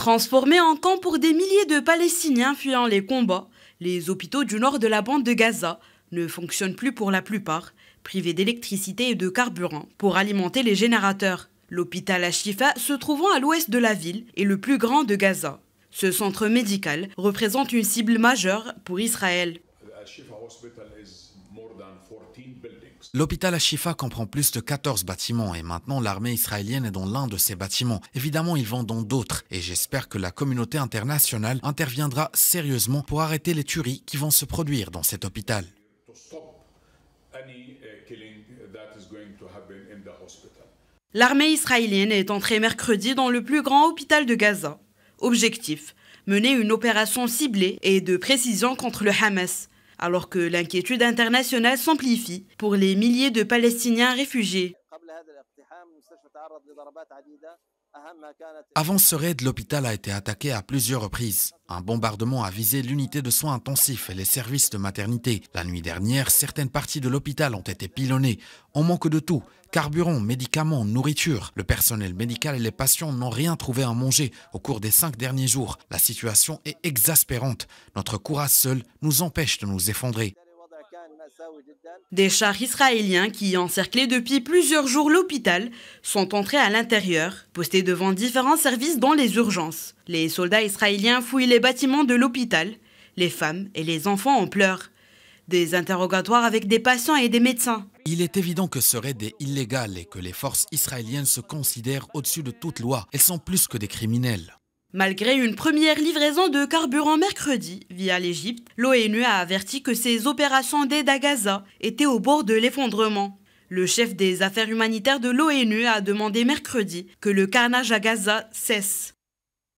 Transformés en camp pour des milliers de Palestiniens fuyant les combats, les hôpitaux du nord de la bande de Gaza ne fonctionnent plus pour la plupart, privés d'électricité et de carburant pour alimenter les générateurs. L'hôpital Al-Shifa, se trouvant à l'ouest de la ville, est le plus grand de Gaza. Ce centre médical représente une cible majeure pour Israël. L'hôpital Al-Shifa comprend plus de 14 bâtiments et maintenant l'armée israélienne est dans l'un de ces bâtiments. Évidemment, ils vont dans d'autres et j'espère que la communauté internationale interviendra sérieusement pour arrêter les tueries qui vont se produire dans cet hôpital. L'armée israélienne est entrée mercredi dans le plus grand hôpital de Gaza. Objectif, mener une opération ciblée et de précision contre le Hamas, alors que l'inquiétude internationale s'amplifie pour les milliers de Palestiniens réfugiés. Avant ce raid, l'hôpital a été attaqué à plusieurs reprises. Un bombardement a visé l'unité de soins intensifs et les services de maternité. La nuit dernière, certaines parties de l'hôpital ont été pilonnées. On manque de tout. Carburant, médicaments, nourriture. Le personnel médical et les patients n'ont rien trouvé à manger au cours des 5 derniers jours. La situation est exaspérante. Notre courage seul nous empêche de nous effondrer. Des chars israéliens qui encerclaient depuis plusieurs jours l'hôpital sont entrés à l'intérieur, postés devant différents services dans les urgences. Les soldats israéliens fouillent les bâtiments de l'hôpital. Les femmes et les enfants en pleurent. Des interrogatoires avec des patients et des médecins. Il est évident que ce raid est illégal et que les forces israéliennes se considèrent au-dessus de toute loi. Elles sont plus que des criminels. Malgré une première livraison de carburant mercredi via l'Égypte, l'ONU a averti que ces opérations d'aide à Gaza étaient au bord de l'effondrement. Le chef des affaires humanitaires de l'ONU a demandé mercredi que le carnage à Gaza cesse.